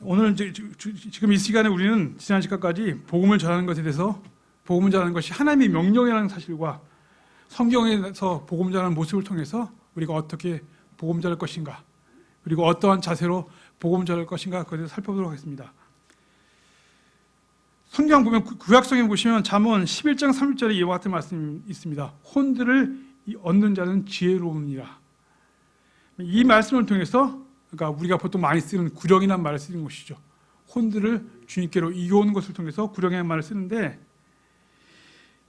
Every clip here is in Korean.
오늘 지금 이 시간에 우리는 지난 시간까지 복음을 전하는 것에 대해서 복음을 전하는 것이 하나님의 명령이라는 사실과 성경에서 복음 전하는 모습을 통해서 우리가 어떻게 복음 전할 것인가, 그리고 어떠한 자세로 복음 전할 것인가, 그것을 살펴보도록 하겠습니다. 성경 보면, 구약성경 보시면 잠언 11장 3절에 이와 같은 말씀이 있습니다. 혼들을 얻는 자는 지혜로우니라. 이 말씀을 통해서, 그러니까 우리가 보통 많이 쓰는 구령이라는 말을 쓰는 것이죠. 혼들을 주님께로 이겨오는 것을 통해서 구령이라는 말을 쓰는데,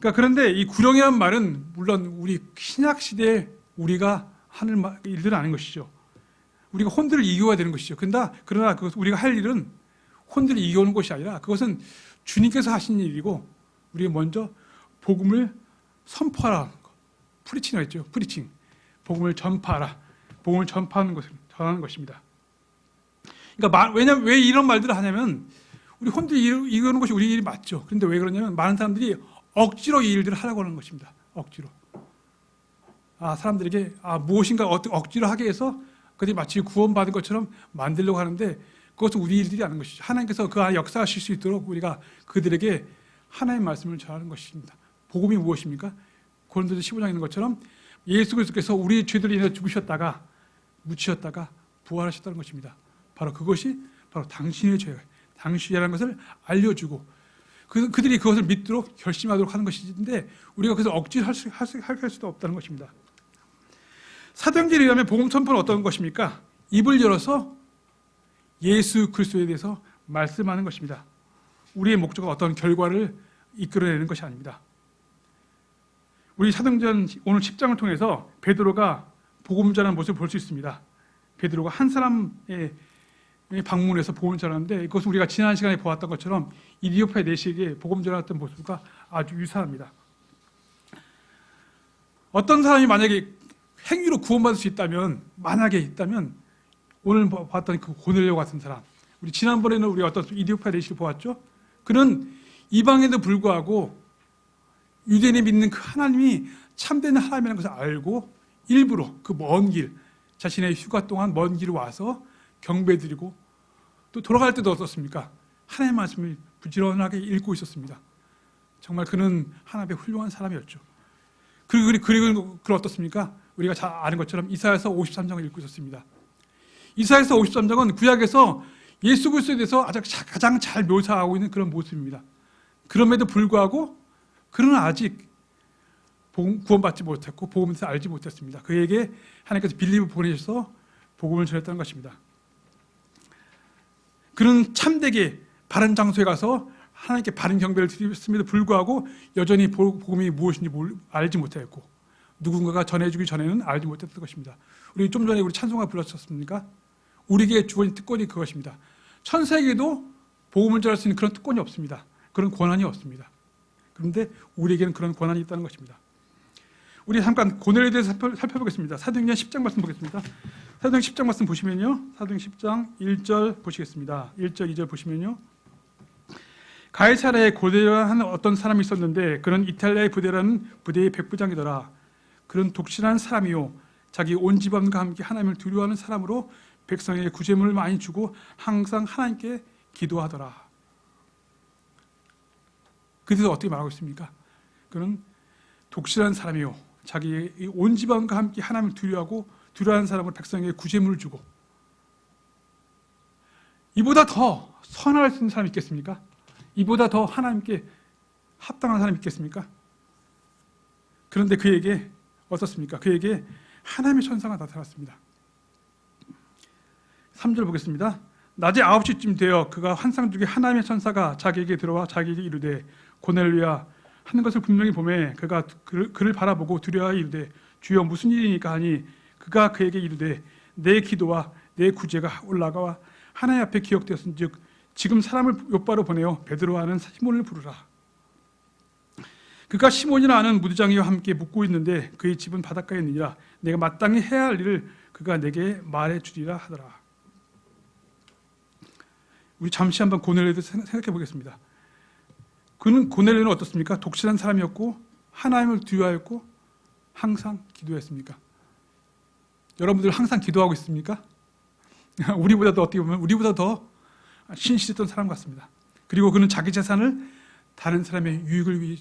그런데 이 구령이라는 말은 물론 우리 신약 시대에 우리가 하는 일들은 아닌 것이죠. 우리가 혼들을 이겨야 되는 것이죠. 그러나 우리가 할 일은 혼들을 이겨오는 것이 아니라 그것은 주님께서 하신 일이고, 우리가 먼저 복음을 선포하라는 것. 프리칭이라고 했죠. 프리칭. 복음을 전파하라. 복음을 전파하는 것을 전하는 것입니다. 그러니까 왜냐면 왜 이런 말들을 하냐면, 우리 혼들 이겨오는 것이 우리 일이 맞죠. 그런데 왜 그러냐면 많은 사람들이 억지로 이 일들을 하라고 하는 것입니다. 억지로. 사람들에게 무엇인가 억지로 하게 해서 그들이 마치 구원받은 것처럼 만들려고 하는데, 그것은 우리 일들이 아닌 것이죠. 하나님께서 그 안에 역사하실 수 있도록 우리가 그들에게 하나님의 말씀을 전하는 것입니다. 복음이 무엇입니까? 고린도서 15장에 있는 것처럼 예수 그리스도께서 우리 죄들을 인해 죽으셨다가 묻히셨다가 부활하셨다는 것입니다. 바로 그것이 바로 당신의 죄예요. 당신이라는 것을 알려주고 그들이 그것을 믿도록 결심하도록 하는 것인데, 우리가 그것을 억지로 할 수도 없다는 것입니다. 사도행전에 의하면 복음 선포는 어떤 것입니까? 입을 열어서 예수 그리스도에 대해서 말씀하는 것입니다. 우리의 목적은 어떤 결과를 이끌어내는 것이 아닙니다. 우리 사도행전 오늘 10장을 통해서 베드로가 복음 전하는 모습을 볼 수 있습니다. 베드로가 한 사람의 방문해서 복음 전하는데, 이것은 우리가 지난 시간에 보았던 것처럼 이디오피아 내시에게 복음 전했던 모습과 아주 유사합니다. 어떤 사람이 만약에 행위로 구원받을 수 있다면, 만약에 있다면 오늘 봤던 그 고넬료 같은 사람, 우리 지난번에는 우리 어떤 이디오피아 내시를 보았죠. 그는 이방인에도 불구하고 유대인이 믿는 그 하나님이 참된 하나님이라는 것을 알고 일부러 그 먼 길, 자신의 휴가 동안 먼 길을 와서 경배드리고, 또 돌아갈 때도 어떻습니까? 하나님의 말씀을 부지런하게 읽고 있었습니다. 정말 그는 하나님의 훌륭한 사람이었죠. 그리고 어떻습니까? 우리가 잘 아는 것처럼 이사야서 53장을 읽고 있었습니다. 이사야서 53장은 구약에서 예수 그리스도에 대해서 가장 잘 묘사하고 있는 그런 모습입니다. 그럼에도 불구하고 그는 아직 구원받지 못했고 복음을 알지 못했습니다. 그에게 하나님께서 빌립을 보내셔서 복음을 전했다는 것입니다. 그는 참되게 바른 장소에 가서 하나님께 바른 경배를 드렸음에도 불구하고 여전히 복음이 무엇인지 알지 못했고, 누군가가 전해주기 전에는 알지 못했던 것입니다. 우리 좀 전에 우리 찬송가 불렀었습니까? 우리에게 주어진 특권이 그것입니다. 천사에게도 복음을 전할 수 있는 그런 특권이 없습니다. 그런 권한이 없습니다. 그런데 우리에게는 그런 권한이 있다는 것입니다. 우리 잠깐 고넬료에 대해서 살펴보겠습니다. 사도행전 10장 말씀 보겠습니다. 사도행전 10장 말씀 보시면요, 사도행전 10장 1절 보시겠습니다. 1절 2절 보시면요, 가이사랴에 고넬료라는 어떤 사람이 있었는데 그는 이탈리아의 부대라는 부대의 백부장이더라. 그는 독실한 사람이요 자기 온 집안과 함께 하나님을 두려워하는 사람으로 백성에게 구제물을 많이 주고 항상 하나님께 기도하더라. 그래서 어떻게 말하고 있습니까? 그는 독실한 사람이요 자기 온 집안과 함께 하나님을 두려워하는 사람으로 백성에게 구제물을 주고, 이보다 더 선할 수 있는 사람이 있겠습니까? 이보다 더 하나님께 합당한 사람이 있겠습니까? 그런데 그에게 어떻습니까? 그에게 하나님의 천사가 나타났습니다. 3절 보겠습니다. 낮에 9시쯤 되어 그가 환상 중에 하나님의 천사가 자기에게 들어와 자기에게 이르되 고넬료야 하는 것을 분명히 보매 그가 그를 바라보고 두려워하여 이르되 주여 무슨 일이니까 하니, 그가 그에게 이르되 내 기도와 내 구제가 올라가와 하나님 앞에 기억되었은즉 지금 사람을 욥바로 보내어 베드로와 하는 시몬을 부르라. 그가 시몬이라 하는 무두장이와 함께 묵고 있는데 그의 집은 바닷가에 있느니라. 내가 마땅히 해야 할 일을 그가 내게 말해 주리라 하더라. 우리 잠시 한번 고넬료에 대해서 생각해 보겠습니다. 고넬료는 어떻습니까? 독실한 사람이었고 하나님을 두려워했고 항상 기도했습니까? 여러분들 항상 기도하고 있습니까? 우리보다 더 어떻게 보면 우리보다 더 신실했던 사람 같습니다. 그리고 그는 자기 재산을 다른 사람의 유익을 위해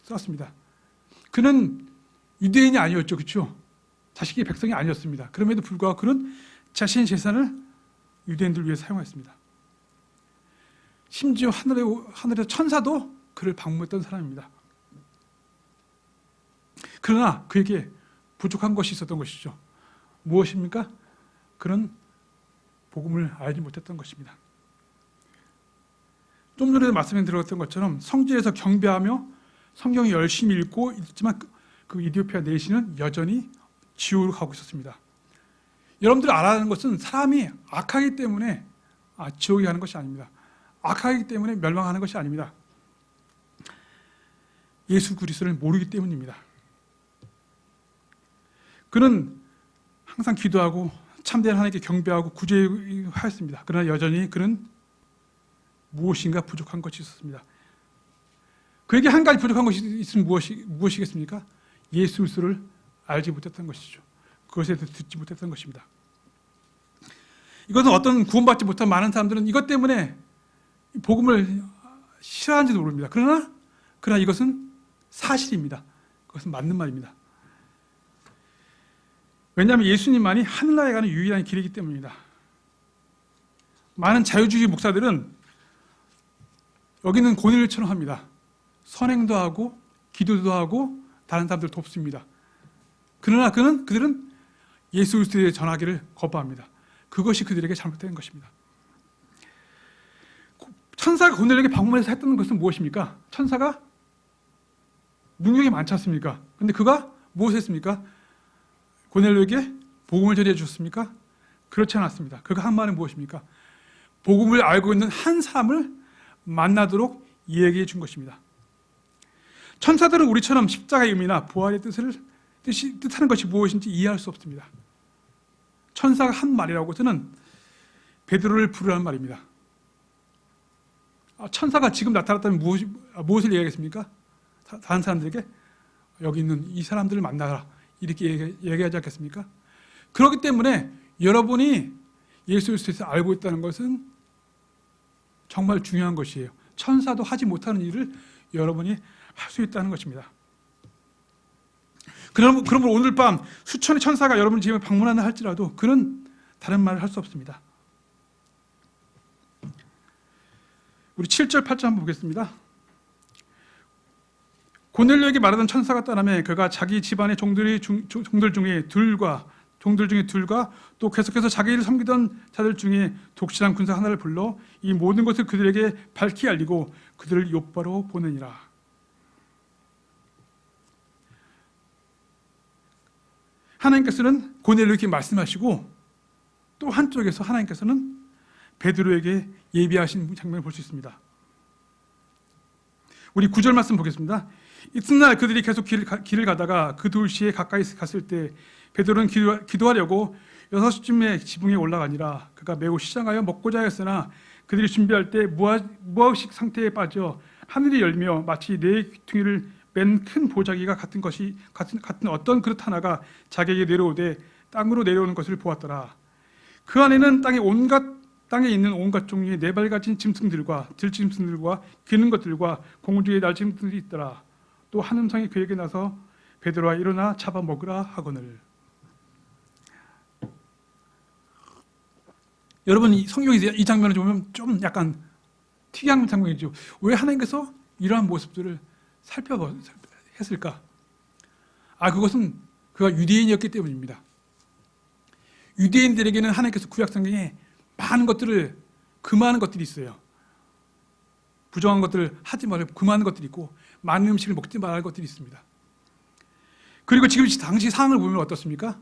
썼습니다. 그는 유대인이 아니었죠, 그렇죠? 자식이 백성이 아니었습니다. 그럼에도 불구하고 그는 자신의 재산을 유대인들 위해 사용했습니다. 심지어 하늘의 천사도 그를 방문했던 사람입니다. 그러나 그에게 부족한 것이 있었던 것이죠. 무엇입니까? 그는 복음을 알지 못했던 것입니다. 좀 전에도 말씀에 들었던 것처럼 성전에서 경배하며 성경을 열심히 읽고 있지만 그 이디오피아 내시는 여전히 지옥으로 가고 있었습니다. 여러분들이 알아야 하는 것은 사람이 악하기 때문에 지옥에 가는 것이 아닙니다. 악하기 때문에 멸망하는 것이 아닙니다. 예수 그리스도를 모르기 때문입니다. 그는 항상 기도하고 참된 하나님께 경배하고 구제하였습니다. 그러나 여전히 그는 무엇인가 부족한 것이 있었습니다. 그에게 한 가지 부족한 것이 있으면 무엇이겠습니까? 예수 그리스도를 알지 못했던 것이죠. 그것에 대해서 듣지 못했던 것입니다. 이것은 어떤 구원받지 못한 많은 사람들은 이것 때문에 복음을 싫어하는지도 모릅니다. 그러나 이것은 사실입니다. 그것은 맞는 말입니다. 왜냐하면 예수님만이 하늘나라에 가는 유일한 길이기 때문입니다. 많은 자유주의 목사들은 여기는 고넬료처럼 합니다. 선행도 하고 기도도 하고 다른 사람들을 돕습니다. 그러나 그들은 예수 그리스도의 전하기를 거부합니다. 그것이 그들에게 잘못된 것입니다. 천사가 고넬료에게 방문해서 했던 것은 무엇입니까? 천사가 능력이 많지 않습니까? 그런데 그가 무엇을 했습니까? 고넬료에게 복음을 전해 주셨습니까? 그렇지 않았습니다. 그가 한 말은 무엇입니까? 복음을 알고 있는 한 사람을 만나도록 이야기해 준 것입니다. 천사들은 우리처럼 십자가의 의미나 부활의 뜻하는 것이 무엇인지 이해할 수 없습니다. 천사가 한 말이라고서는 베드로를 부르라는 말입니다. 천사가 지금 나타났다면 무엇을 이야기하겠습니까? 다른 사람들에게 여기 있는 이 사람들을 만나라 이렇게 얘기하지 않겠습니까? 그렇기 때문에 여러분이 예수 그리스도에서 알고 있다는 것은 정말 중요한 것이에요. 천사도 하지 못하는 일을 여러분이 할 수 있다는 것입니다. 그러므로 오늘 밤 수천의 천사가 여러분 집에 방문한다 할지라도 그는 다른 말을 할 수 없습니다. 우리 7절, 8절 한번 보겠습니다. 고넬료에게 말하던 천사가 떠나며 그가 자기 집안의 종들 중에 둘과 또 계속해서 자기를 섬기던 자들 중에 독실한 군사 하나를 불러 이 모든 것을 그들에게 밝히 알리고 그들을 욥바로 보내니라. 하나님께서는 고넬료에게 말씀하시고 또 한쪽에서 하나님께서는 베드로에게 예비하신 장면을 볼 수 있습니다. 우리 9절 말씀 보겠습니다. 이튿날 그들이 계속 길을 가다가 그 돌시에 가까이 갔을 때 베드로는 기도하려고 6시쯤에 지붕에 올라가니라. 그가 매우 시장하여 먹고자 하였으나 그들이 준비할 때 무의식 상태에 빠져 하늘이 열며 마치 네 귀퉁이를 맨 큰 보자기가 같은 어떤 그릇 하나가 자기에게 내려오되 땅으로 내려오는 것을 보았더라. 그 안에는 땅에 있는 온갖 종류의 네발 가진 짐승들과 들짐승들과 기는 것들과 공중의 날짐승들이 있더라. 또 한 음성이 그에게 나서 베드로아 일어나 잡아먹으라 하거늘. 여러분 이 성경에서 이 장면을 보면 좀 약간 특이한 장면이죠. 왜 하나님께서 이러한 모습들을 했을까? 그것은 그가 유대인이었기 때문입니다. 유대인들에게는 하나님께서 구약 성경에 많은 것들을 금하는 것들이 있어요. 부정한 것들을 하지 말고 금하는 것들이 있고 많은 음식을 먹지 말아야 할 것들이 있습니다. 그리고 지금 당시 상황을 보면 어떻습니까?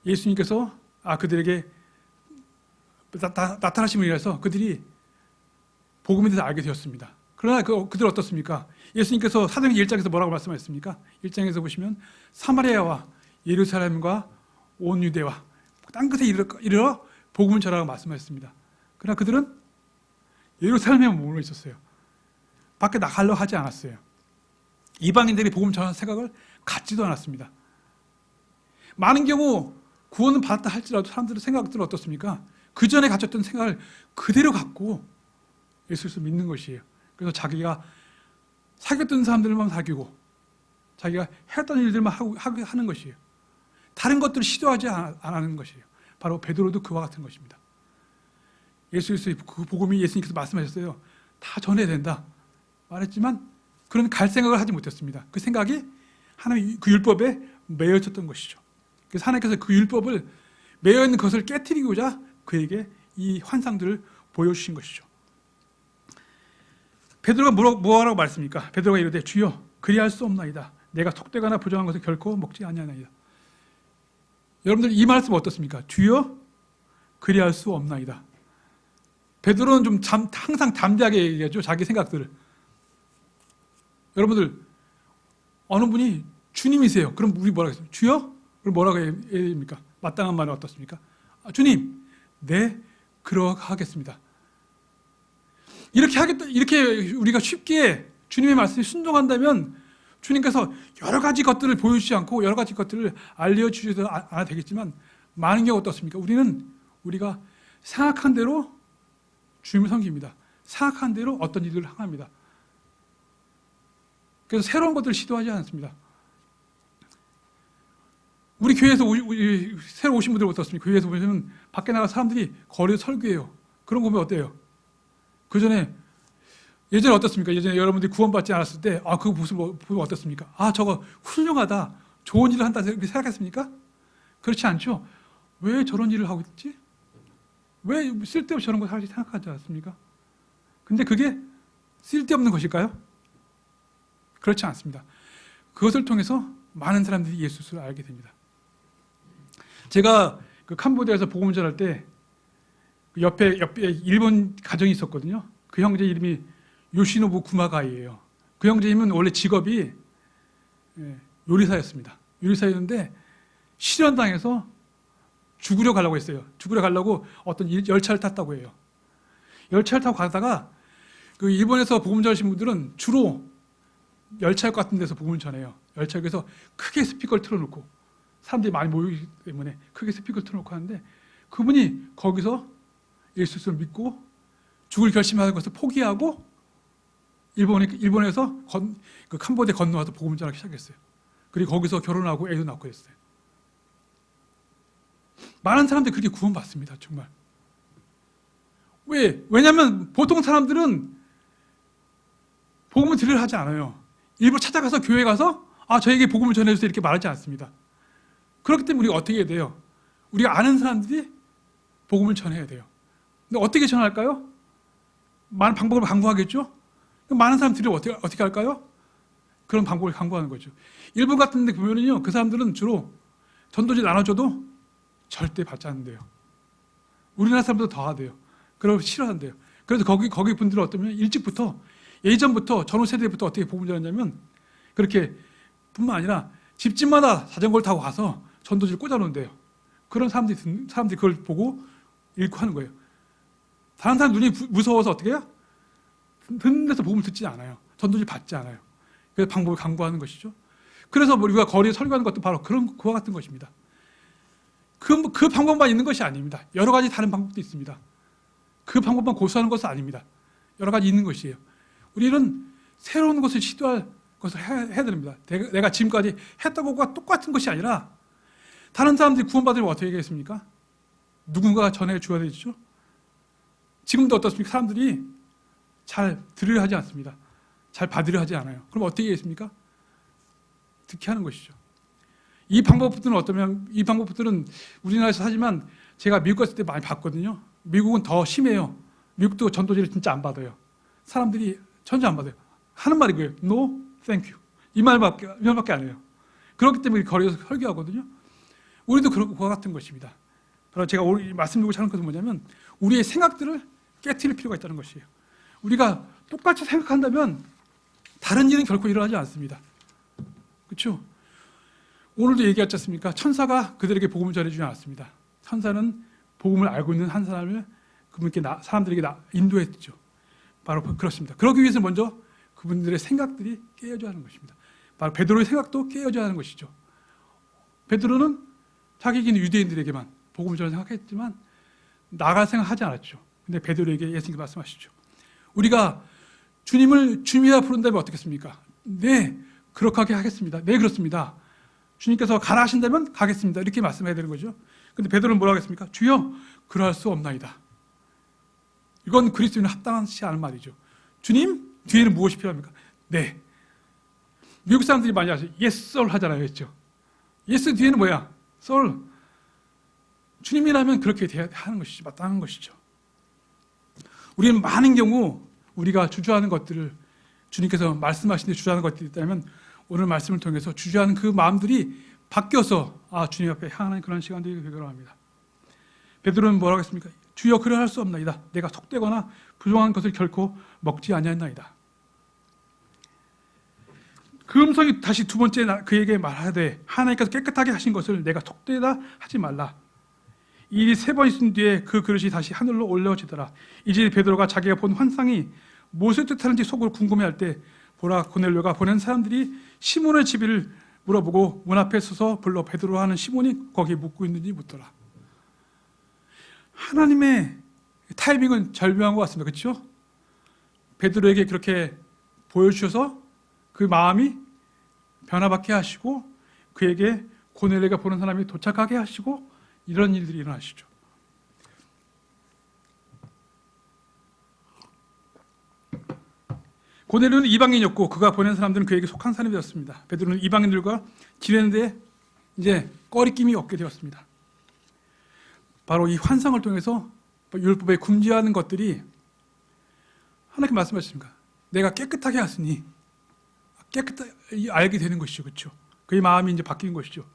예수님께서 그들에게 나타나심을 인해서 그들이 복음에 대해서 알게 되었습니다. 그러나 그들 어떻습니까? 예수님께서 사도행전 1장에서 뭐라고 말씀하셨습니까? 1장에서 보시면 사마리아와 예루살렘과 온 유대와 땅끝에 이르러 복음을 전하라고 말씀하셨습니다. 그러나 그들은 예루살렘에 머물러 있었어요. 밖에 나가려고 하지 않았어요. 이방인들이 복음 전하는 생각을 갖지도 않았습니다. 많은 경우 구원은 받았다 할지라도 사람들의 생각들은 어떻습니까? 그 전에 가졌던 생각을 그대로 갖고 예수를 믿는 것이에요. 그래서 자기가 사귀었던 사람들만 사귀고 자기가 했던 일들만 하는 것이에요. 다른 것들을 시도하지 않는 것이에요. 바로 베드로도 그와 같은 것입니다. 예수의 그 복음이 예수님께서 말씀하셨어요. 다 전해야 된다 말했지만 그런 갈 생각을 하지 못했습니다. 그 생각이 하나님 그 율법에 매여졌던 것이죠. 그래서 하나님께서 그 율법을 매여 있는 것을 깨트리고자 그에게 이 환상들을 보여주신 것이죠. 베드로가 뭐라고 말했습니까? 베드로가 이르되 주여 그리할 수 없나이다. 내가 속되거나 부정한 것을 결코 먹지 아니하나이다. 여러분들 이 말씀 어떻습니까? 주여 그리할 수 없나이다. 베드로는 좀 항상 담대하게 얘기하죠. 자기 생각들을. 여러분들 어느 분이 주님이세요. 그럼 우리 뭐라고 했어요? 주여? 그럼 뭐라고 해야 됩니까? 마땅한 말은 어떻습니까? 주님, 네, 그러하겠습니다. 이렇게 우리가 쉽게 주님의 말씀에 순종한다면 주님께서 여러 가지 것들을 보여주지 않고 여러 가지 것들을 알려주지도 않아도 되겠지만 많은 경우 어떻습니까? 우리가 생각한 대로 주님을 섬깁니다. 생각한 대로 어떤 일들을 행합니다. 그래서 새로운 것들을 시도하지 않습니다. 우리 교회에서 새로 오신 분들 어떻습니까? 교회에서 보시면 밖에 나가 사람들이 거리에서 설교해요. 그런 거 보면 어때요? 예전에 어떻습니까? 예전에 여러분들이 구원받지 않았을 때, 그거 보면 어떻습니까? 저거 훌륭하다, 좋은 일을 한다, 이렇게 생각했습니까? 그렇지 않죠? 왜 저런 일을 하고 있지? 왜 쓸데없이 저런 걸 하지 생각하지 않습니까? 근데 그게 쓸데없는 것일까요? 그렇지 않습니다. 그것을 통해서 많은 사람들이 예수를 알게 됩니다. 제가 그 캄보디아에서 복음을 전할 때 옆에 일본 가정이 있었거든요. 그 형제 이름이 요시노부 구마가이예요. 그 형제님은 원래 직업이 요리사였습니다. 요리사였는데 실현당해서 죽으려 가려고 했어요. 죽으려 가려고 어떤 열차를 탔다고 해요. 열차를 타고 가다가 그 일본에서 복음 전하신 분들은 주로 열차 같은 데서 복음을 전해요. 열차에서 크게 스피커를 틀어놓고 사람들이 많이 모이기 때문에 크게 스피커를 틀어놓고 하는데 그분이 거기서 예수를 믿고 죽을 결심하는 것을 포기하고 일본에서 그 캄보디아 건너와서 복음을 전하기 시작했어요. 그리고 거기서 결혼하고 애도 낳고 했어요. 많은 사람들이 그렇게 구원받습니다. 정말. 왜냐하면 보통 사람들은 복음을 들으려 하지 않아요. 일부러 찾아가서 교회 가서 저에게 복음을 전해주세요 이렇게 말하지 않습니다. 그렇기 때문에 우리가 어떻게 해야 돼요? 우리가 아는 사람들이 복음을 전해야 돼요. 근데 어떻게 전할까요? 많은 방법을 강구하겠죠? 많은 사람들이 어떻게 할까요? 그런 방법을 강구하는 거죠. 일본 같은 데 보면은요, 그 사람들은 주로 전도지 나눠줘도 절대 받지 않는데요. 우리나라 사람들도 더 하대요. 그러고 싫어한대요. 그래서 거기 분들은 어떠면 예전부터 전후 세대부터 어떻게 복음 전했냐면 그렇게 뿐만 아니라 집집마다 자전거를 타고 가서 전도지를 꽂아놓는데요. 그런 사람들이 그걸 보고 읽고 하는 거예요. 다른 사람 눈이 무서워서 어떻게 해요? 듣는 데서 복음을 듣지 않아요. 전도지 받지 않아요. 그래서 방법을 강구하는 것이죠. 그래서 우리가 거리에 설교하는 것도 바로 그와 같은 것입니다. 그 방법만 있는 것이 아닙니다. 여러 가지 다른 방법도 있습니다. 그 방법만 고수하는 것은 아닙니다. 여러 가지 있는 것이에요. 우리는 새로운 것을 시도할 것을 해야 됩니다. 내가 지금까지 했던 것과 똑같은 것이 아니라 다른 사람들이 구원받으면 어떻게 하겠습니까? 누군가가 전해줘야 되죠. 지금도 어떻습니까? 사람들이 잘 들으려 하지 않습니다. 잘 받으려 하지 않아요. 그럼 어떻게 하겠습니까? 듣게 하는 것이죠. 이 방법들은 우리나라에서 하지만 제가 미국 갔을 때 많이 봤거든요. 미국은 더 심해요. 미국도 전도지를 진짜 안 받아요. 사람들이 전혀 안 받아요. 하는 말이 그거예요. No, thank you. 이 말밖에 안 해요. 그렇기 때문에 거리에서 설교하거든요. 우리도 그와 같은 것입니다. 바로 제가 오늘 말씀드리고자 하는 것은 뭐냐면 우리의 생각들을 깨트릴 필요가 있다는 것이에요. 우리가 똑같이 생각한다면 다른 일은 결코 일어나지 않습니다. 그렇죠? 오늘도 얘기하지 않습니까? 천사가 그들에게 복음을 전해주지 않았습니다. 천사는 복음을 알고 있는 한 사람을 사람들에게 인도했죠. 바로 그렇습니다. 그러기 위해서 먼저 그분들의 생각들이 깨어져야 하는 것입니다. 바로 베드로의 생각도 깨어져야 하는 것이죠. 베드로는 자기에게는 유대인들에게만 복음을 전해 생각했지만 나갈 생각 하지 않았죠. 근데 베드로에게 예수님께서 말씀하시죠. 우리가 주님을 주님이라 부른다면 어떻겠습니까? 네, 그렇게 하겠습니다. 네, 그렇습니다. 주님께서 가라 하신다면 가겠습니다. 이렇게 말씀해야 되는 거죠. 근데 베드로는 뭐라고 하겠습니까? 주여, 그러할 수 없나이다. 이건 그리스도인은 합당하지 않은 말이죠. 주님, 뒤에는 무엇이 필요합니까? 네. 미국 사람들이 많이 하죠. Yes, sir 하잖아요. 그렇죠? Yes 뒤에는 뭐야? Sir. 주님이라면 그렇게 돼야 하는 것이죠. 마땅한 것이죠. 우리는 많은 경우 우리가 주저하는 것들을 주님께서 말씀하신 데 주저하는 것들이 있다면 오늘 말씀을 통해서 주저하는 그 마음들이 바뀌어서 주님 앞에 향하는 그런 시간들이 되기로 합니다. 베드로는 뭐라고 했습니까? 주여, 그러할 수 없나이다. 내가 속되거나 부정한 것을 결코 먹지 아니하였나이다. 그 음성이 다시 두 번째 그에게 말하되 하나님께서 깨끗하게 하신 것을 내가 속되다 하지 말라. 이 일이 세 번 있은 뒤에 그 그릇이 다시 하늘로 올려지더라. 이제 베드로가 자기가 본 환상이 무엇을 뜻하는지 속으로 궁금해할 때 보라, 고넬료가 보낸 사람들이 시몬의 집을 물어보고 문 앞에 서서 불러 베드로 하는 시몬이 거기 묵고 있는지 묻더라. 하나님의 타이밍은 절묘한 것 같습니다. 그렇죠? 베드로에게 그렇게 보여주셔서 그 마음이 변화받게 하시고 그에게 고넬료가 보는 사람이 도착하게 하시고 이런 일들이 일어나시죠. 고넬료는 이방인이었고 그가 보낸 사람들은 그에게 속한 사람이었습니다. 베드로는 이방인들과 지내는데 이제 꺼리낌이 없게 되었습니다. 바로 이 환상을 통해서 율법에 금지하는 것들이 하나님께 말씀하십니까? 내가 깨끗하게 하시니 깨끗하게 알게 되는 것이죠. 그렇죠? 그의 마음이 이제 바뀌는 것이죠.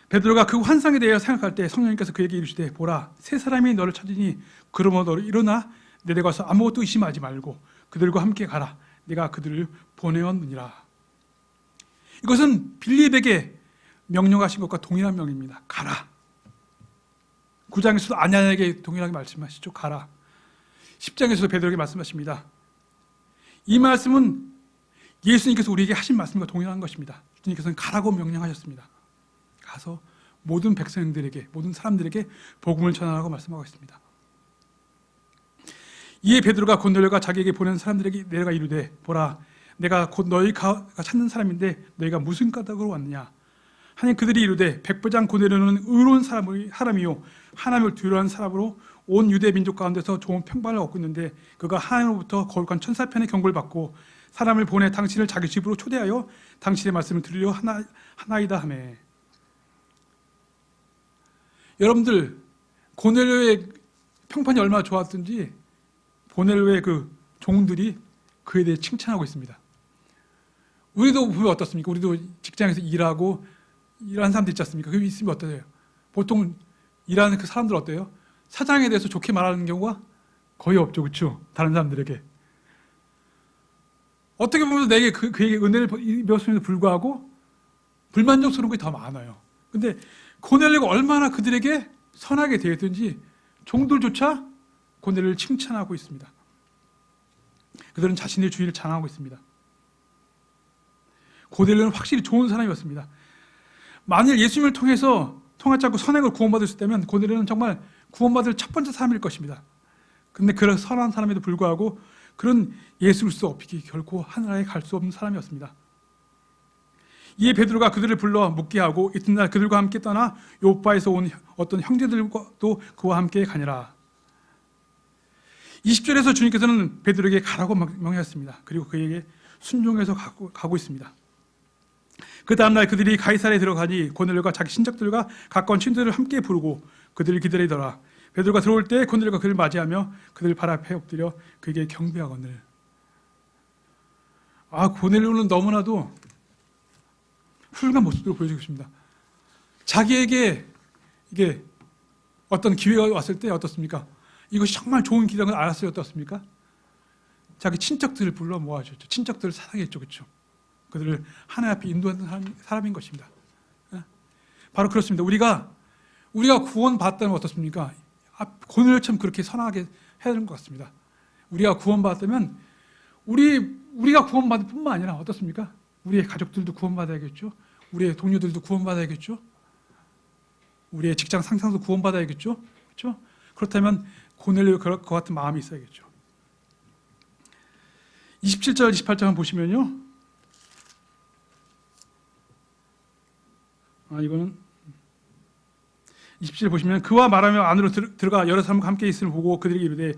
베드로가 그 환상에 대해 생각할 때 성령님께서 그에게 이르시되 보라, 세 사람이 너를 찾으니 그러므로 너를 일어나 내려가서 아무것도 의심하지 말고 그들과 함께 가라. 내가 그들을 보내었느니라. 이것은 빌립에게 명령하신 것과 동일한 명입니다. 가라. 9장에서도 아냐에게 동일하게 말씀하시죠. 가라. 10장에서도 베드로에게 말씀하십니다. 이 말씀은 예수님께서 우리에게 하신 말씀과 동일한 것입니다. 주님께서는 가라고 명령하셨습니다. 가서 모든 백성들에게, 모든 사람들에게 복음을 전하라고 말씀하고 있습니다. 이에 베드로가 고넬료가 자기에게 보낸 사람들에게 내려가 이르되 보라, 내가 곧 너희가 찾는 사람인데 너희가 무슨 까닭으로 왔느냐 하니 그들이 이르되 백부장 고넬료는 의로운 사람이요 하나님을 두려워하는 사람으로 온 유대 민족 가운데서 좋은 평판을 얻고 있는데 그가 하나님으로부터 거룩한 천사편의 경고를 받고 사람을 보내 당신을 자기 집으로 초대하여 당신의 말씀을 들으려 하나이다 하매. 여러분들, 고넬료의 평판이 얼마나 좋았든지 고넬료의 그 종들이 그에 대해 칭찬하고 있습니다. 우리도 보면 어떻습니까? 우리도 직장에서 일하고 일하는 사람들 있지 않습니까? 그게 있으면 어떠세요? 보통 일하는 그 사람들 어때요? 사장에 대해서 좋게 말하는 경우가 거의 없죠. 그렇죠? 다른 사람들에게. 어떻게 보면 내게 그에게 은혜를 입었음에도 불구하고 불만족스러운 게 더 많아요. 근데 고넬료가 얼마나 그들에게 선하게 대했든지 종들조차 고넬료를 칭찬하고 있습니다. 그들은 자신의 주인을 자랑하고 있습니다. 고넬료는 확실히 좋은 사람이었습니다. 만일 예수님을 통해서 통하지 않고 선행을 구원받을 수 있다면 고넬료는 정말 구원받을 첫 번째 사람일 것입니다. 그런데 그런 선한 사람에도 불구하고 그런 예수 그리스도 없이 결코 하늘나라에 갈 수 없는 사람이었습니다. 이에 베드로가 그들을 불러 묻게 하고 이튿날 그들과 함께 떠나 요빠에서 온 어떤 형제들과도 그와 함께 가니라. 20절에서 주님께서는 베드로에게 가라고 명하셨습니다. 그리고 그에게 순종해서 가고 있습니다. 그 다음날 그들이 가이사랴에 들어가니 고넬료가 자기 친척들과 가까운 친구들을 함께 부르고 그들을 기다리더라. 베드로가 들어올 때 고넬료가 그를 맞이하며 그들 발 앞에 엎드려 그에게 경배하거늘. 고넬료는 너무나도 훌륭한 모습으로 보여주고 있습니다. 자기에게 이게 어떤 기회가 왔을 때 어떻습니까? 이것이 정말 좋은 기회인 걸 알았어요. 어떻습니까? 자기 친척들을 불러 모아주셨죠. 친척들을 사랑했죠. 그렇죠? 그들을 하나님 앞에 인도하는 사람인 것입니다. 바로 그렇습니다. 우리가 구원받았다면 어떻습니까? 고넬료처럼 그렇게 선하게 해야 되는 것 같습니다. 우리가 구원받았다면 우리가 구원받을 뿐만 아니라 어떻습니까? 우리의 가족들도 구원받아야겠죠. 우리의 동료들도 구원받아야겠죠. 우리의 직장 상사도 구원받아야겠죠. 그렇죠? 그렇다면 고넬료 그 같은 마음이 있어야겠죠. 27절, 28절 보시면요. 이거는 27절 보시면 그와 말하며 안으로 들어가 여러 사람과 함께 있음을 보고 그들에게 이르되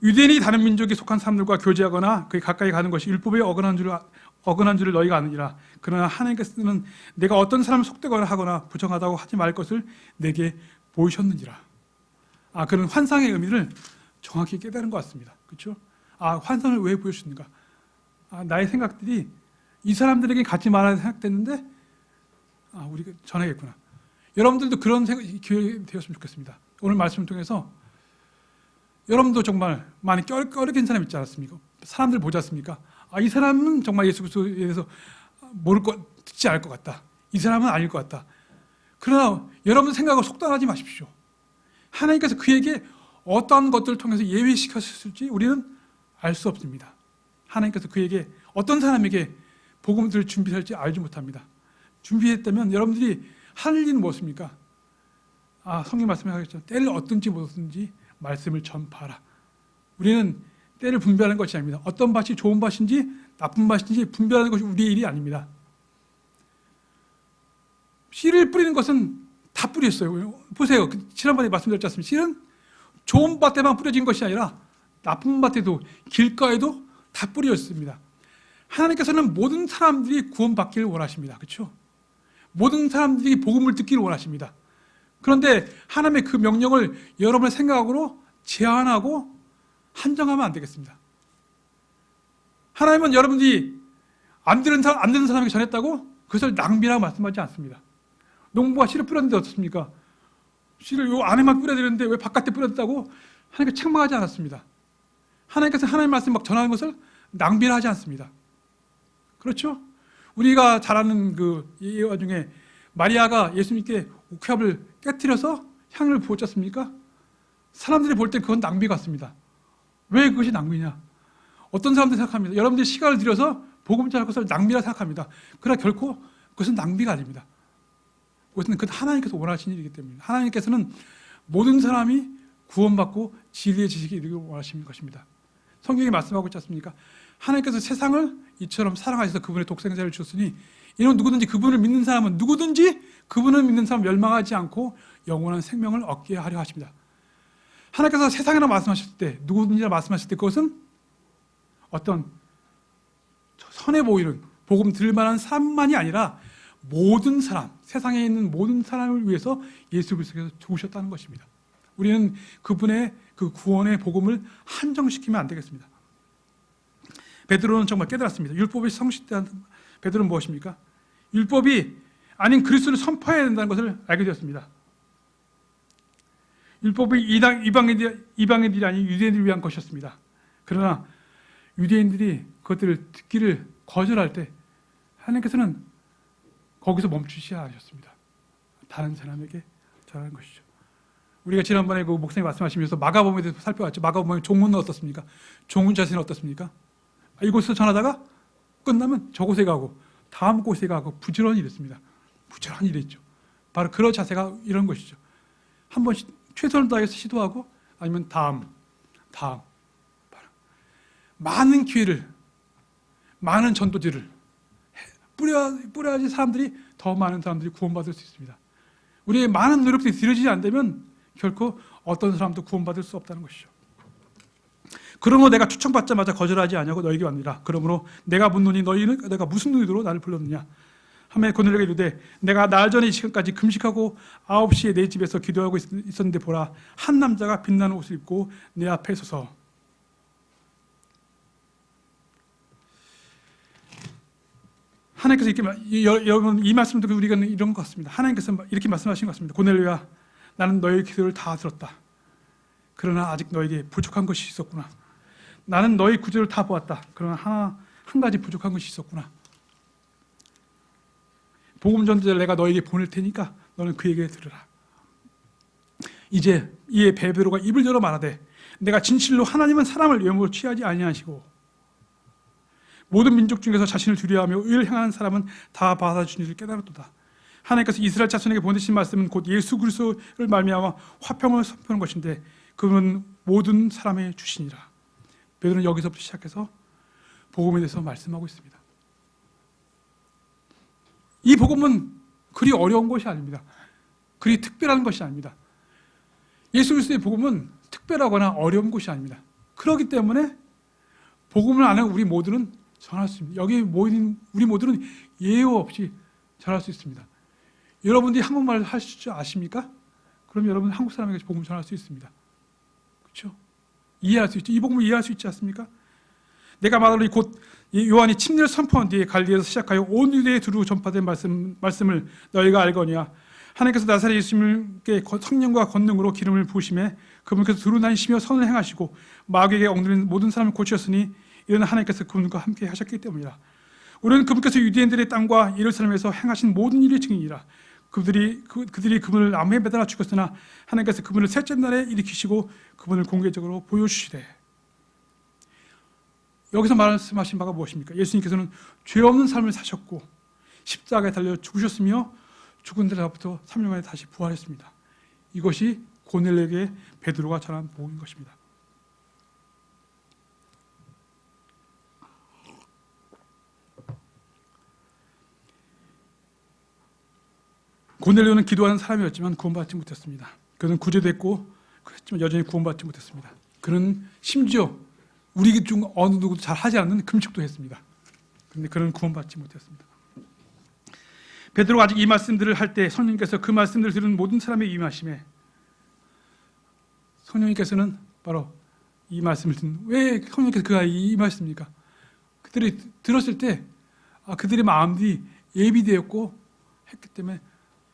유대인이 다른 민족에 속한 사람들과 교제하거나 그에 가까이 가는 것이 율법에 어긋난 줄을 너희가 아느니라. 그러나 하나님께서는 내가 어떤 사람을 속되거나 하거나 부정하다고 하지 말 것을 내게 보이셨느니라. 그런 환상의 의미를 정확히 깨달은 것 같습니다. 그렇죠? 환상을 왜 보여주는가? 나의 생각들이 이 사람들에게 갖지 말아야 생각됐는데 우리가 전하겠구나. 여러분들도 그런 기회 되었으면 좋겠습니다. 오늘 말씀을 통해서 여러분도 정말 많이 껴르긴 사람 있지 않았습니까? 사람들 보지 않습니까? 이 사람은 정말 예수 그리스도에 대해서 듣지 않을 것 같다. 이 사람은 아닐 것 같다. 그러나 여러분 생각을 속단하지 마십시오. 하나님께서 그에게 어떠한 것들을 통해서 예외시켰을지 우리는 알 수 없습니다. 하나님께서 그에게 어떤 사람에게 복음을 준비할지 알지 못합니다. 준비했다면 여러분들이 할 일은 무엇입니까? 성경 말씀에 하겠죠. 때를 얻든지 못 얻든지 말씀을 전파하라. 우리는 때를 분별하는 것이 아닙니다. 어떤 밭이 좋은 밭인지 나쁜 밭인지 분별하는 것이 우리의 일이 아닙니다. 씨를 뿌리는 것은 다 뿌렸어요. 보세요. 지난번에 말씀드렸지 않습니까? 씨는 좋은 밭에만 뿌려진 것이 아니라 나쁜 밭에도 길가에도 다 뿌려졌습니다. 하나님께서는 모든 사람들이 구원받기를 원하십니다. 그렇죠? 모든 사람들이 복음을 듣기를 원하십니다. 그런데 하나님의 그 명령을 여러분의 생각으로 제한하고 한정하면 안 되겠습니다. 하나님은 여러분들이 안 듣는 사람에게 전했다고 그것을 낭비라고 말씀하지 않습니다. 농부가 씨를 뿌렸는데 어떻습니까? 씨를 요 안에만 뿌려야 되는데 왜 바깥에 뿌렸다고 하나님께 책망하지 않았습니다. 하나님께서 하나님의 말씀 막 전하는 것을 낭비를 하지 않습니다. 그렇죠? 우리가 잘 아는 그 예화 중에 마리아가 예수님께 옥합을 깨트려서 향을 부었지 않습니까? 사람들이 볼 때 그건 낭비 같습니다. 왜 그것이 낭비냐? 어떤 사람들이 생각합니다. 여러분들이 시간을 들여서 복음 전할 것을 낭비라 생각합니다. 그러나 결코 그것은 낭비가 아닙니다. 그것은 하나님께서 원하시는 일이기 때문입니다. 하나님께서는 모든 사람이 구원받고 진리의 지식에 이르기를 원하시는 것입니다. 성경이 말씀하고 있지 않습니까? 하나님께서 세상을 이처럼 사랑하셔서 그분의 독생자를 주셨으니 이는 누구든지 그분을 믿는 사람은 누구든지 그분을 믿는 사람 멸망하지 않고 영원한 생명을 얻게 하려 하십니다. 하나님께서 세상이라 말씀하실 때 누구든지라 말씀하실 때 그것은 어떤 선해 보이는 복음 들을 만한 사람만이 아니라 모든 사람, 세상에 있는 모든 사람을 위해서 예수 그리스도께서 죽으셨다는 것입니다. 우리는 그분의 그 구원의 복음을 한정시키면 안 되겠습니다. 베드로는 정말 깨달았습니다. 율법이 성실한 베드로는 무엇입니까? 율법이 아닌 그리스도를 선포해야 된다는 것을 알게 되었습니다. 율법이 이방인들이 아닌 유대인들을 위한 것이었습니다. 그러나 유대인들이 그것들을 듣기를 거절할 때 하나님께서는 거기서 멈추시지 않으셨습니다. 다른 사람에게 전하는 것이죠. 우리가 지난번에 그 목사님 말씀하시면서 마가복음에 대해서 살펴봤죠. 마가복음의 종문은 어떻습니까? 종문 자세는 어떻습니까? 이곳에서 전하다가 끝나면 저곳에 가고 다음 곳에 가고 부지런히 이랬습니다. 부지런히 이랬죠. 바로 그런 자세가 이런 것이죠. 한 번 최선을 다해서 시도하고 아니면 다음 많은 기회를 많은 전도지를 뿌려야지 더 많은 사람들이 구원받을 수 있습니다. 우리의 많은 노력들이 들여지지 않다면 결코 어떤 사람도 구원받을 수 없다는 것이죠. 그러므로 내가 초청받자마자 거절하지 아니하고 너에게 왔느니라. 그러므로 내가 묻노니 너희는 내가 무슨 의도로 나를 불렀느냐. 하며 고넬료에게 이르되 내가 날 전에 이 시간까지 금식하고 9시에 내 집에서 기도하고 있었는데 보라 한 남자가 빛나는 옷을 입고 내 앞에 서서 하나님께서 이렇게 여러분 이 말씀 듣고 우리가 이런 것 같습니다. 하나님께서 이렇게 말씀하신 것 같습니다. 고넬료야 나는 너의 기도를 다 들었다. 그러나 아직 너에게 부족한 것이 있었구나. 나는 너의 구절을 다 보았다. 그러나 한 가지 부족한 것이 있었구나. 복음 전도자를 내가 너에게 보낼 테니까 너는 그에게 들으라. 이제 이에 베드로가 입을 열어 말하되 내가 진실로 하나님은 사람을 외모로 취하지 아니하시고 모든 민족 중에서 자신을 두려워하며 의를 향하는 사람은 다 받아주신 줄 깨달았도다. 하나님께서 이스라엘 자손에게 보내신 말씀은 곧 예수 그리스도를 말미암아 화평을 선포하는 것인데 그분은 모든 사람의 주시니라. 베드로는 여기서부터 시작해서 복음에 대해서 말씀하고 있습니다. 이 복음은 그리 어려운 것이 아닙니다. 그리 특별한 것이 아닙니다. 예수 그리스도의 복음은 특별하거나 어려운 것이 아닙니다. 그렇기 때문에 복음을 아는 우리 모두는 전할 수 있습니다. 여기 모인 우리 모두는 예외 없이 전할 수 있습니다. 여러분들이 한국말 할 줄 아십니까? 그럼 여러분 한국 사람에게 복음을 전할 수 있습니다. 그렇죠? 이해할 수 있죠. 이 복음을 이해할 수 있지 않습니까? 내가 말하노니 곧 요한이 침례를 선포한 뒤에 갈릴리에서 시작하여 온 유대에 두루 전파된 말씀을 너희가 알거니와 하나님께서 나사렛 예수님께 성령과 권능으로 기름을 부으심에 그분께서 두루 다니시며 선을 행하시고 마귀에게 엉들린 모든 사람을 고치셨으니 이는 하나님께서 그분과 함께 하셨기 때문이라. 우리는 그분께서 유대인들의 땅과 예루살렘에서 행하신 모든 일의 증인이라. 그들이 그분을 나무에 매달아 죽였으나 하나님께서 그분을 셋째 날에 일으키시고 그분을 공개적으로 보여주시되. 여기서 말씀하신 바가 무엇입니까? 예수님께서는 죄 없는 삶을 사셨고 십자가에 달려 죽으셨으며 죽은 데로부터 3일 만에 다시 부활했습니다. 이것이 고넬료에게 베드로가 전한 복음인 것입니다. 고넬료는 기도하는 사람이었지만 구원받지 못했습니다. 그는 구제됐고 그렇지만 여전히 구원받지 못했습니다. 그는 심지어 우리 중 어느 누구도 잘 하지 않는 금식도 했습니다. 그런데 그는 구원받지 못했습니다. 베드로가 아직 이 말씀들을 할 때 성령님께서 그 말씀들을 들은 모든 사람의 임하심에 성령님께서는 바로 이 말씀을 듣는, 왜 성령님께서 그가 임하십니까? 그들이 들었을 때 그들의 마음이 예비되었고 했기 때문에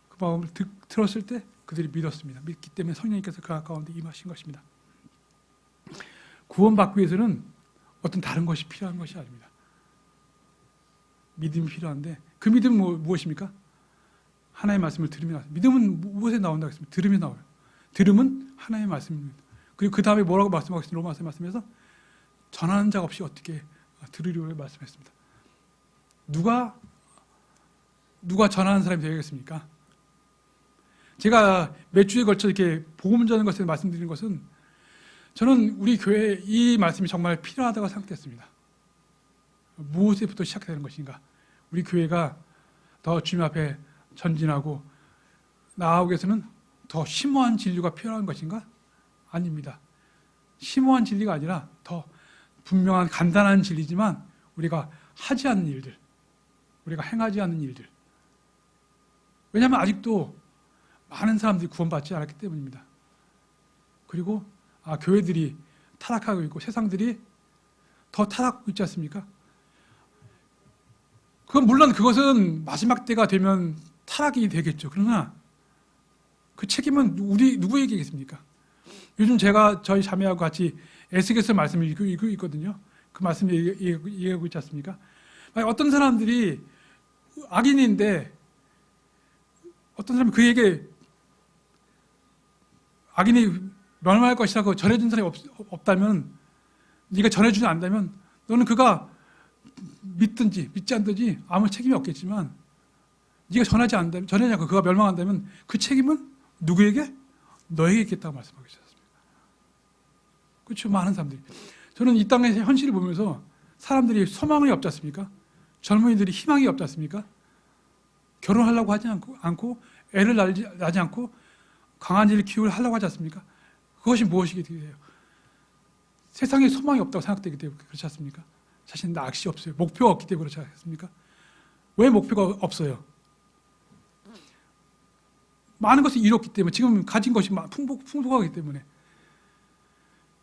그 마음을 들었을 때 그들이 믿었습니다. 믿기 때문에 성령님께서 그 가운데 임하신 것입니다. 구원받기 위해서는 어떤 다른 것이 필요한 것이 아닙니다. 믿음이 필요한데 그 믿음은 무엇입니까? 하나님의 말씀을 들으면 나와요. 믿음은 무엇에 나온다고 했습니까? 들으면 나와요. 들음은 하나님의 말씀입니다. 그리고 그 다음에 뭐라고 말씀하겠습니까? 로마서 말씀에서 전하는 자 없이 어떻게 들으려고 말씀했습니다. 누가 전하는 사람이 되겠습니까? 제가 몇 주에 걸쳐 이렇게 복음 전하는 것을 말씀드리는 것은 저는 우리 교회에 이 말씀이 정말 필요하다고 생각했습니다. 무엇에부터 시작되는 것인가? 우리 교회가 더 주님 앞에 전진하고 나아가기 위해서는 더 심오한 진리가 필요한 것인가? 아닙니다. 심오한 진리가 아니라 더 분명한 간단한 진리지만 우리가 하지 않는 일들, 우리가 행하지 않는 일들. 왜냐하면 아직도 많은 사람들이 구원받지 않았기 때문입니다. 그리고 교회들이 타락하고 있고 세상들이 더 타락하고 있지 않습니까? 물론 그것은 마지막 때가 되면 타락이 되겠죠. 그러나 그 책임은 누구에게 있습니까? 요즘 제가 저희 자매하고 같이 에스겔서 말씀을 읽고 있거든요. 그 말씀을 얘기하고 있지 않습니까? 어떤 사람들이 악인인데 어떤 사람이 그에게 악인이 멸망할 것이라고 전해준 사람이 없다면, 네가 전해주지 않는다면 너는 그가 믿든지 믿지 않든지 아무 책임이 없겠지만 네가 전하지 않고 그가 멸망한다면 그 책임은 누구에게? 너에게 있겠다고 말씀하고 있었습니다. 그렇죠? 많은 사람들이. 저는 이 땅의 현실을 보면서 사람들이 소망이 없지 않습니까? 젊은이들이 희망이 없지 않습니까? 결혼하려고 하지 않고 애를 낳지 않고 강아지를 키우려고 하지 않습니까? 그것이 무엇이게 돼요? 세상에 소망이 없다고 생각되기 때문에 그렇지 않습니까? 자신의 낚시 없어요. 목표가 없기 때문에 그렇지 않습니까? 왜 목표가 없어요? 많은 것을 이뤘기 때문에, 지금 가진 것이 풍부하기 때문에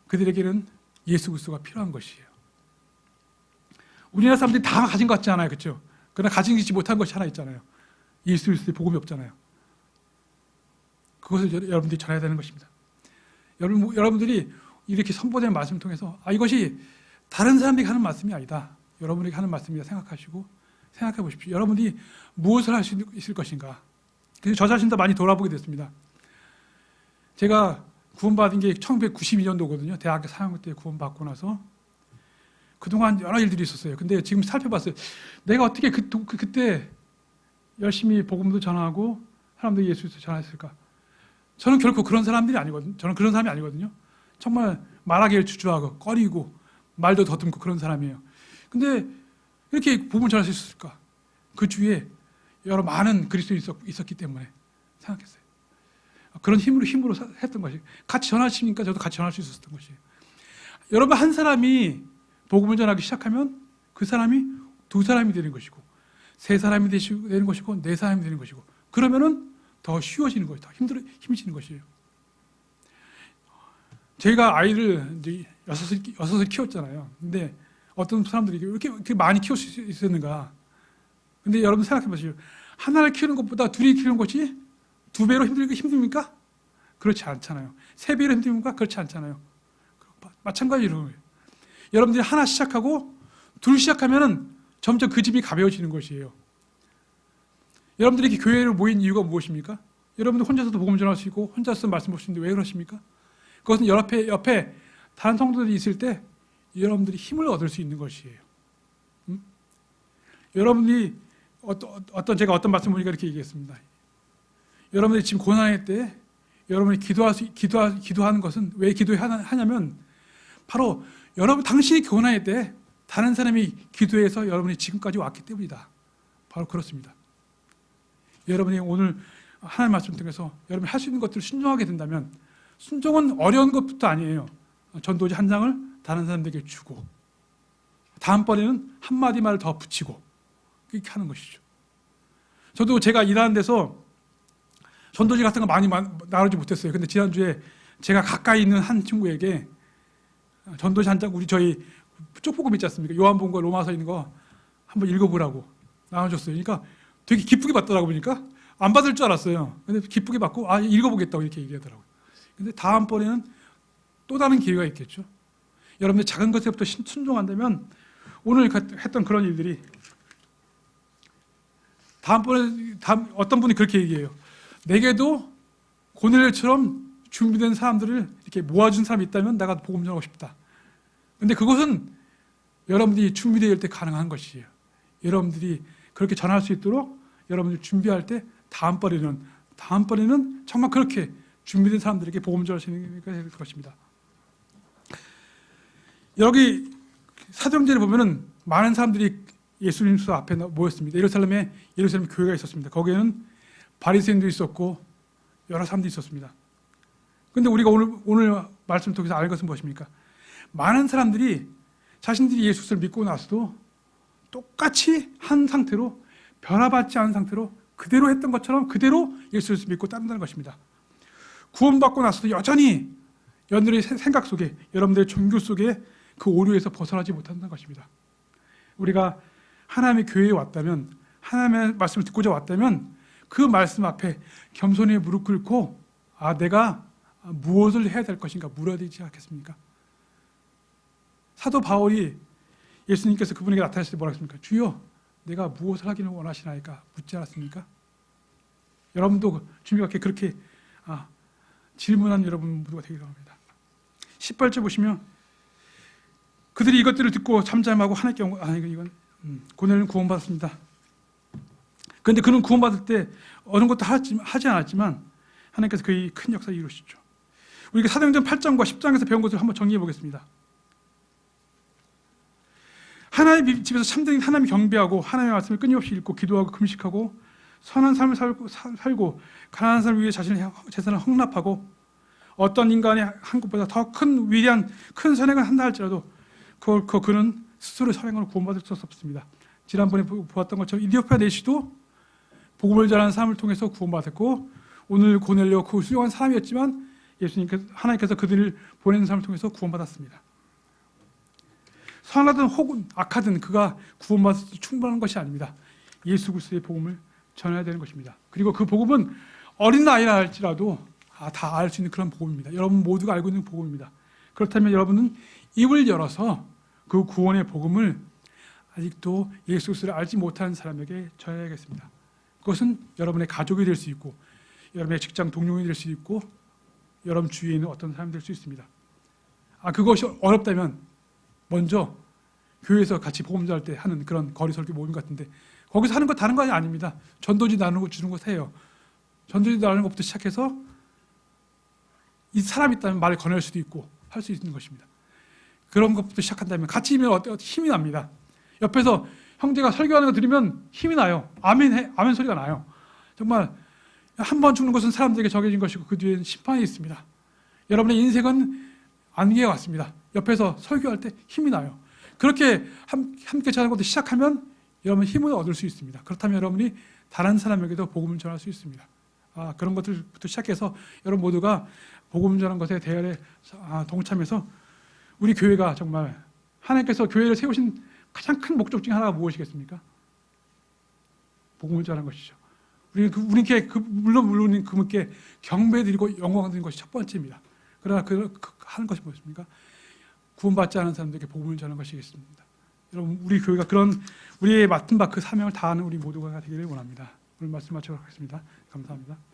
그들에게는 예수 그리스도가 필요한 것이에요. 우리나라 사람들이 다 가진 것 같지 않아요, 그렇죠? 그러나 가지지 못한 것이 하나 있잖아요. 예수 그리스도의 복음이 없잖아요. 그것을 여러분들이 전해야 되는 것입니다. 여러분들이 이렇게 선포된 말씀을 통해서 이것이 다른 사람들에게 하는 말씀이 아니다, 여러분에게 하는 말씀이다 생각하시고 생각해 보십시오. 여러분이 무엇을 할 수 있을 것인가. 그래서 저 자신도 많이 돌아보게 됐습니다. 제가 구원받은 게 1992년도거든요. 대학교 4학년 때 구원받고 나서 그동안 여러 일들이 있었어요. 근데 지금 살펴봤어요. 내가 어떻게 그때 열심히 복음도 전하고 사람들이 예수를 전했을까? 저는 결코 그런 사람들이 아니거든요. 저는 그런 사람이 아니거든요. 정말 말하기를 주저하고 꺼리고 말도 더듬고 그런 사람이에요. 근데 이렇게 복음을 전할 수 있었을까? 그 주위에 여러 많은 그리스도인이 있었기 때문에 생각했어요. 그런 힘으로 했던 것이 같이 전하시니까 저도 같이 전할 수 있었던 것이에요. 여러분 한 사람이 복음을 전하기 시작하면 그 사람이 두 사람이 되는 것이고 세 사람이 되는 것이고 네 사람이 되는 것이고 그러면은 더 쉬워지는 거예요. 더 힘지는 것이에요. 저희가 아이를 이제 여섯을 키웠잖아요. 근데 어떤 사람들이 이렇게 많이 키울 수 있었는가? 근데 여러분 생각해 보세요. 하나를 키우는 것보다 둘이 키우는 것이 두 배로 힘듭니까? 그렇지 않잖아요. 세 배로 힘듭니까? 그렇지 않잖아요. 마찬가지로 여러분들이 하나 시작하고 둘 시작하면은 점점 그 집이 가벼워지는 것이에요. 여러분들이 이렇게 교회를 모인 이유가 무엇입니까? 여러분들 혼자서도 복음 전할 수 있고 혼자서 말씀 못 쓰는데 왜 그러십니까? 그것은 옆에 다른 성도들이 있을 때 여러분들이 힘을 얻을 수 있는 것이에요. 여러분들이 제가 어떤 말씀 보니까 이렇게 얘기했습니다. 여러분들이 지금 고난의 때 여러분이 기도하는 것은 왜 기도하냐면 바로 당신이 고난의 때 다른 사람이 기도해서 여러분이 지금까지 왔기 때문이다. 바로 그렇습니다. 여러분이 오늘 하나님 말씀 통해서 여러분이 할 수 있는 것들을 순종하게 된다면 순종은 어려운 것부터 아니에요. 전도지 한 장을 다른 사람들에게 주고 다음번에는 한마디 말을 더 붙이고 이렇게 하는 것이죠. 저도 제가 일하는 데서 전도지 같은 거 많이 나누지 못했어요. 근데 지난주에 제가 가까이 있는 한 친구에게 전도지 한 장, 저희 쪽복음 있지 않습니까? 요한복음과 로마서 있는 거 한번 읽어보라고 나눠줬어요. 그러니까 되게 기쁘게 받더라고 보니까 안 받을 줄 알았어요. 근데 기쁘게 받고 읽어보겠다고 이렇게 얘기하더라고요. 근데 다음번에는 또 다른 기회가 있겠죠. 여러분들 작은 것에부터 순종한다면 오늘 했던 그런 일들이 다음번에 어떤 분이 그렇게 얘기해요. 내게도 고넬료처럼 준비된 사람들을 이렇게 모아준 사람이 있다면 내가 복음 전하고 싶다. 근데 그것은 여러분들이 준비될 때 가능한 것이에요. 여러분들이 그렇게 전할 수 있도록 여러분들이 준비할 때 다음번에는 정말 그렇게 준비된 사람들에게 복음 전하시는 게 될 것입니다. 여기 사도행전에 보면은 많은 사람들이 예수님 수 앞에 모였습니다. 예루살렘 교회가 있었습니다. 거기에는 바리새인도 있었고 여러 사람들이 있었습니다. 그런데 우리가 오늘 말씀 통해서 알 것은 무엇입니까? 많은 사람들이 자신들이 예수를 믿고 나서도 똑같이 한 상태로 변화받지 않은 상태로 그대로 했던 것처럼 그대로 예수를 믿고 따른다는 것입니다. 구원받고 나서도 여전히 여러분들의 생각 속에 여러분들의 종교 속에 그 오류에서 벗어나지 못한다는 것입니다. 우리가 하나님의 교회에 왔다면 하나님의 말씀을 듣고자 왔다면 그 말씀 앞에 겸손히 무릎 꿇고 내가 무엇을 해야 될 것인가 물어야 되지 않겠습니까? 사도 바울이 예수님께서 그분에게 나타나실 때 뭐라고 했습니까? 주여 내가 무엇을 하기를 원하시나이까 묻지 않았습니까? 여러분도 주님과 그렇게 질문한 여러분 모두가 되기를 합니다. 18절 보시면 그들이 이것들을 듣고 잠잠하고 하나님께 이건 고넬료는 구원받았습니다. 그런데 그는 구원받을 때 어느 것도 하지 않았지만 하나님께서 그의 큰 역사를 이루시죠. 우리가 사도행전 8장과 10장에서 배운 것을 한번 정리해 보겠습니다. 하나님의 집에서 참된 하나님 경배하고 하나님의 말씀을 끊임없이 읽고 기도하고 금식하고 선한 삶을 살고 가난한 사람을 위해 자신의 재산을 헌납하고 어떤 인간이 한 것보다 더 큰 위대한 큰 선행을 한다 할지라도 그는 스스로 선행으로 구원받을 수 없습니다. 지난번에 보았던 것처럼 이디오피아 내시도 복음을 전하는 삶을 통해서 구원받았고 오늘 고넬료 그 훌륭한 사람이었지만 하나님께서 그들을 보내는 삶을 통해서 구원받았습니다. 선하든 혹은 악하든 그가 구원받아서 충분한 것이 아닙니다. 예수 그리스도의 복음을 전해야 되는 것입니다. 그리고 그 복음은 어린 아이라 할지라도 다 알 수 있는 그런 복음입니다. 여러분 모두가 알고 있는 복음입니다. 그렇다면 여러분은 입을 열어서 그 구원의 복음을 아직도 예수 그리스도를 알지 못하는 사람에게 전해야겠습니다. 그것은 여러분의 가족이 될 수 있고 여러분의 직장 동료이 될 수 있고 여러분 주위에 있는 어떤 사람이 될 수 있습니다. 그것이 어렵다면 먼저 교회에서 같이 복음 전할 때 하는 그런 거리 설교 모임 같은데 거기서 하는 거 다른 거 아닙니다. 전도지 나누고 주는 것 해요. 전도지 나누는 것부터 시작해서 이 사람이 있다면 말을 건넬 수도 있고 할 수 있는 것입니다. 그런 것부터 시작한다면 같이 있으면 힘이 납니다. 옆에서 형제가 설교하는 거 들으면 힘이 나요. 아멘, 아멘 소리가 나요. 정말 한 번 죽는 것은 사람들에게 정해진 것이고 그 뒤에는 심판이 있습니다. 여러분의 인생은 안개와 같습니다. 옆에서 설교할 때 힘이 나요. 그렇게 함께 자는 것부터 시작하면 여러분 힘을 얻을 수 있습니다. 그렇다면 여러분이 다른 사람에게도 복음을 전할 수 있습니다. 그런 것들부터 시작해서 여러분 모두가 복음 전하는 것에 대열에 동참해서 우리 교회가 정말 하나님께서 교회를 세우신 가장 큰 목적 중에 하나가 무엇이겠습니까? 복음을 전하는 것이죠. 우리께 물론 그분께 경배드리고 영광드리는 것이 첫 번째입니다. 그러나 하는 것이 무엇입니까? 구원받지 않은 사람들에게 복음을 전하는 것이겠습니다. 여러분 우리 교회가 그런 우리의 맡은 바 그 사명을 다하는 우리 모두가 되기를 원합니다. 오늘 말씀 마치도록 하겠습니다. 감사합니다.